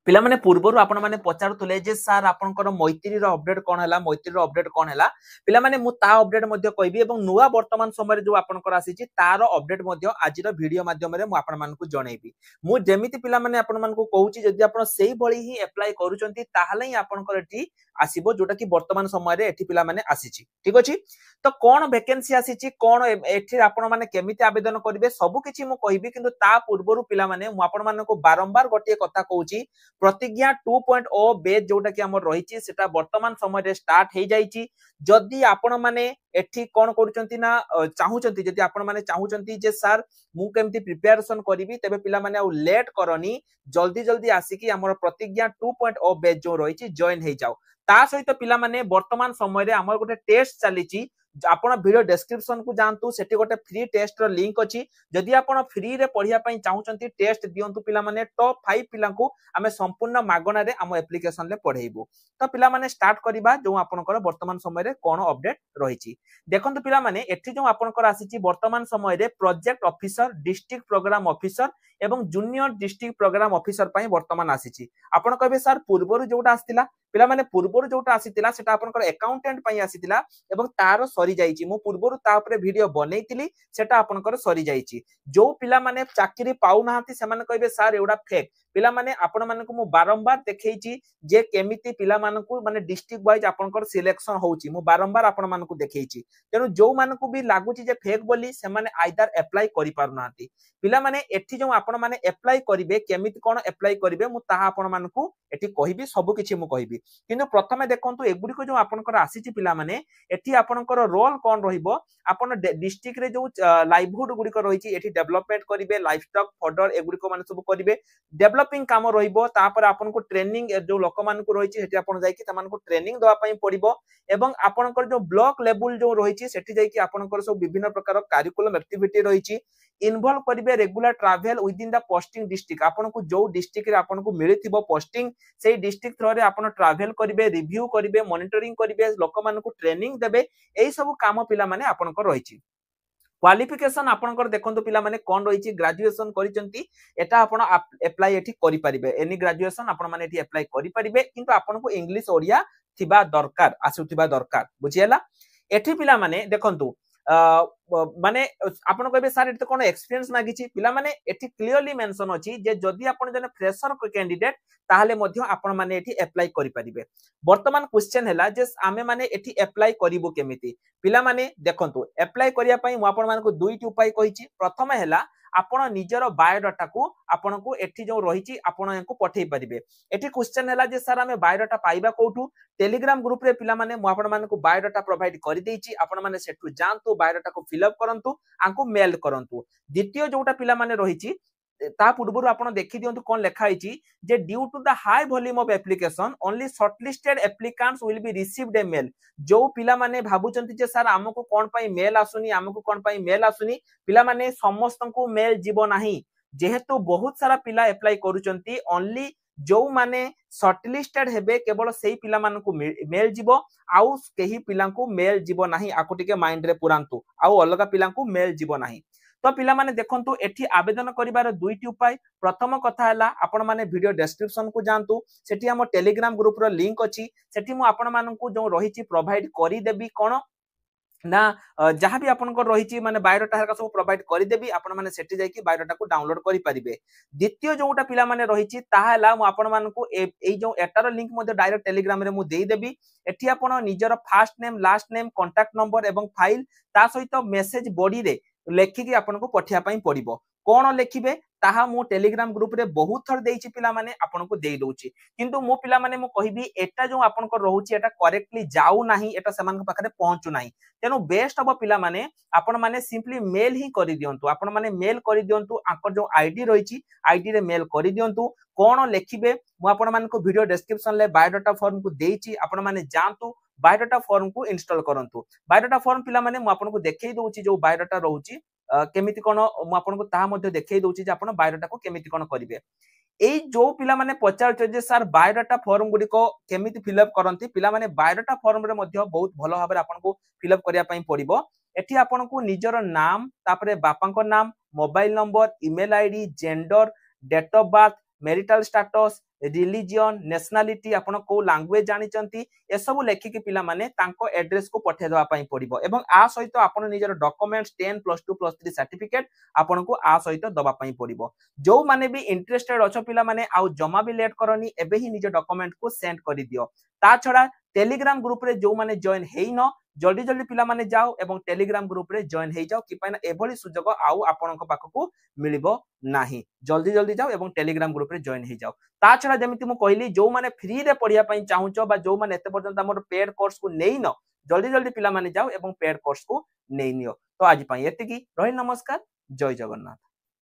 पिला माने पूर्वरु आपण माने पचारुतले जे सर आपनकर मैत्री रो अपडेट कोन हला मैत्री रो अपडेट कोन हला पिला माने मु ता अपडेट मध्ये कहबी एवं नुवा वर्तमान समय जो आपनकर आसीची तार अपडेट मध्ये आज रो वीडियो माध्यम रे मु आपण मानकु जणैबी मु जेमिति पिला माने आपण मानकु कहूची जदि आपण सेही बळी ही अप्लाई करूचंती ताहाले ही आपनकर एठी आसीबो जोटा कि वर्तमान समय रे एठी पिला माने आसीची ठीक अछि तो कोन वैकेंसी आसीची कोन एठी आपण माने केमिति आवेदन करिवे सब किछि मु कहबी किंतु ता पूर्वरु पिला माने मु आपण मानकु बारंबार गोटे कथा कहूची प्रतिज्ञा 2.0 बेज जोटा कि हमर रहिची सेटा वर्तमान समय रे स्टार्ट हे जाईची जदि आपण माने एठी कोन करूचंती ना चाहूचंती जदि आपण माने चाहूचंती जे सर मु केमती प्रिपरेशन करिवि तबे पिला माने आ लेट करनी जल्दी जल्दी आसी कि हमर प्रतिज्ञा 2.0 बेज जो रहिची जॉइन हे जाओ ता सहित पिला माने वर्तमान समय रे हमर गोटे टेस्ट चलीची आपण वीडियो डिस्क्रिप्शन को जानतु सेठी गोटे फ्री टेस्ट रो लिंक अछि जदि आपण फ्री रे पढिया पई चाहूचंती टेस्ट दियंतु पिला माने टॉप 5 पिला को हमें संपूर्ण मागना रे हम एप्लीकेशन ले पढेइबो तो पिला माने स्टार्ट करिबा जो आपनकर वर्तमान समय रे कोन अपडेट रहिछि देखंतु पिला माने एठी जो आपनकर आसीछि वर्तमान समय रे project officer district programme officer एवं जूनियर डिस्ट्रिक्ट प्रोग्राम ऑफिसर पई वर्तमान आसीछि आपण कहबे सर पूर्वरु जोटा आस्तिला पिला माने पूर्वरु जोटा आसीतिला सेटा आपनकर अकाउंटेंट पई आसीतिला एवं तार सरी जाईची मु पूर्वरु ता ऊपर वीडियो बनेइतिली सेटा आपनकर सरी जाईची जो पिला माने चाकरी पाउ नाहंती से माने कहबे सर एउडा फेक पिला माने आपण मानकु मु बारंबार देखैची जे केमिति पिला मानकु माने डिस्ट्रिक्ट वाइज आपनकर सिलेक्शन होउची मु बारंबार आपण मानकु देखैची तेनु जो मानकु भी लागुची जे फेक बोली से माने आइदर अप्लाई करि पारु नाहंती पिला माने एठी जो आपण माने अप्लाई करिवे केमिति कोन अप्लाई करिवे मु ताहा आपण मानकु एठी कहिबी सब किछि मु कहिबी किंतु प्रथमे देखंतु एगुडी को जो आपनकर आसीची पिला माने एठी आपनकर रोल कोन रहिबो आपण डिस्ट्रिक्ट रे जो लाइवहुड गुडी को रहिची एठी डेवलपमेंट करिवे लाइफ स्टॉक फॉडर एगुडी को माने सब करिवे डेवलपिंग काम रहिबो तापर आपन को ट्रेनिंग जो लोक मान को रहिची हेटी आपन जाई कि तमान को ट्रेनिंग दवा पई पड़िबो एवं आपनकर जो ब्लॉक लेवल जो रहिची सेठी जाई कि आपनकर सब विभिन्न प्रकार करिकुलम एक्टिविटी रहिची इन्वॉल्व करिवे regular travel with in the posting district आपन को जो डिस्ट्रिक्ट रे आपन को मिलिथिबो पोस्टिंग सेही डिस्ट्रिक्ट थ्रू रे आपन ट्रैवल करिवे रिव्यू करिवे मॉनिटरिंग करिवे लोक मान को ट्रेनिंग देबे एई सब काम पिला माने आपन को रहिची क्वालिफिकेशन आपनकर देखंतु पिला माने कोन रहिची ग्रेजुएशन करिसंती एटा आपण अप्लाई एठी करि परिबे एनी ग्रेजुएशन आपण माने एठी अप्लाई करि परिबे किंतु आपण को इंग्लिश ओडिया थिबा दरकार आसुथिबा दरकार बुझियला एठी पिला माने देखंतु माने आपण कहबे सर एते कोन एक्सपीरियंस मागिची पिला माने एठी क्लियरली मेंशन अछि जे जदि आपण जने फ्रेशर कैंडिडेट ताहाले मध्य आपण माने एठी अप्लाई करि परिबे वर्तमान क्वेश्चन हैला जे आमे माने एठी अप्लाई करिवो केमिति पिला माने देखंतु अप्लाई करिया पई मु आपण मानको दुईटी उपाय कहिची प्रथम हैला आपण निजर बायोडाटा को आपण को एठी जो रहिची आपण यांको पठेई परिबे एठी क्वेश्चन हैला जे सर आमे बायोडाटा पाइबा कोठू टेलीग्राम ग्रुप रे पिला माने मु आपण मानको बायोडाटा प्रोवाइड करि देइची आपण माने सेठु जानतु बायोडाटा को फिल अप करंतु आंको मेल करंतु द्वितीय जोटा पिला माने रहिची ता पूर्वरु आपण देखि दियंतु कोन लेखा आइची जे due to the high volume of application only shortlisted applicants will be received a mail जो पिला माने भाबुचंती जे सर हमको कोन पई मेल आसुनी हमको कोन पई मेल आसुनी पिला माने समस्त को मेल जीवो नाही जेहेतु बहुत सारा पिला अप्लाई करूचंती ओनली जो माने शॉर्टलिस्टेड हेबे केवल सेही पिला मानकु मेल जीवो आउ केही पिला को मेल जीवो नाही आको टिके माइंड रे पुरांतु आउ अलगा पिला को मेल जीवो नाही तो पिला माने देखंतु एठी आवेदन करिवार दुईटी उपाय प्रथम कथा हला आपण माने वीडियो डिस्क्रिप्शन को जानतु सेठी हम टेलीग्राम ग्रुप रो लिंक अछि सेठी मु आपण मानकु जो रहिची प्रोवाइड करि देबी कोन ना जहां भी आपन को रहिची माने बायोडाटा हरका सब प्रोवाइड करि देबी आपण माने सेठी जाई कि बायोडाटा को डाउनलोड करि परिबे द्वितीय जोटा पिला माने रहिची ताहाला मु आपण मानकु एई जो एटार लिंक मध्ये डायरेक्ट टेलीग्राम रे मु देई देबी एठी आपण निजर first name last name contact number एवं फाइल ता सहित मेसेज बॉडी रे लेखिकी आपन को पठिया पई पड़िबो कोन लेखिबे ताहा मु टेलीग्राम ग्रुप रे बहुत थर देइची पिला माने आपन को देई दोची किंतु मु पिला माने मु कहिबी एटा जो आपन को रहउची एटा करेक्टली जाऊ नाही एटा समान को पाखरे पहुंचू नाही तेनु बेस्ट अब पिला माने आपन माने सिंपली मेल ही करि दियंतु आपन माने मेल करि दियंतु आकर जो आईडी रहिची आईडी रे मेल करि दियंतु कोन लेखिबे मु आपन मान को वीडियो डिस्क्रिप्शन ले बायोडाटा फॉर्म को देइची आपन माने जानतु बायोडाटा फॉर्म को इंस्टॉल करंतु बायोडाटा फॉर्म पिला माने मु आपन को देखै दोची जो बायोडाटा रहउची केमिति कोन मु आपन को ता मध्ये देखै दोची जे आपन बायोडाटा को केमिति कोन करिवे एई जो पिला माने पचार जे सर बायोडाटा फॉर्म गुडी को केमिति फिल अप करंती पिला माने बायोडाटा फॉर्म रे मध्ये बहुत भलो भाबे आपन को फिल अप करिया पई पड़िबो एठी आपन को निजर नाम तापरे बापा को नाम mobile number email ID gender date of birth marital status religion nationality आपण को लैंग्वेज जानिचंती ए सब लेखिकी पिला माने तांको एड्रेस को पठे देवा पई पड़िबो एवं आ सहित आपण निजर डॉक्यूमेंट्स 10 +2 +3 सर्टिफिकेट आपण को आ सहित दबा पई पड़िबो जो माने भी इंटरेस्टेड अछ पिला माने आ जमा भी लेट करनी एबे ही निज डॉक्यूमेंट को सेंड कर दियो ता छडा टेलीग्राम ग्रुप रे जो माने जॉइन हेई न जल्दी जल्दी पिला माने जाओ एवं टेलीग्राम ग्रुप रे जॉइन हेई जाओ कि पाइना एभली सुजोग आउ आपनक पाखकू मिलिबो नाही जल्दी जल्दी जाओ एवं टेलीग्राम ग्रुप रे जॉइन हेई जाओ ता छडा जेमिति मु कहली जो माने फ्री रे पढिया पई चाहुचो बा जो माने एते पर्यंत हमर पेड कोर्स को नेई न जल्दी जल्दी पिला माने जाओ एवं पेड कोर्स को नेई नियो तो आज पई एतिकी रही नमस्कार जय जगन्नाथ।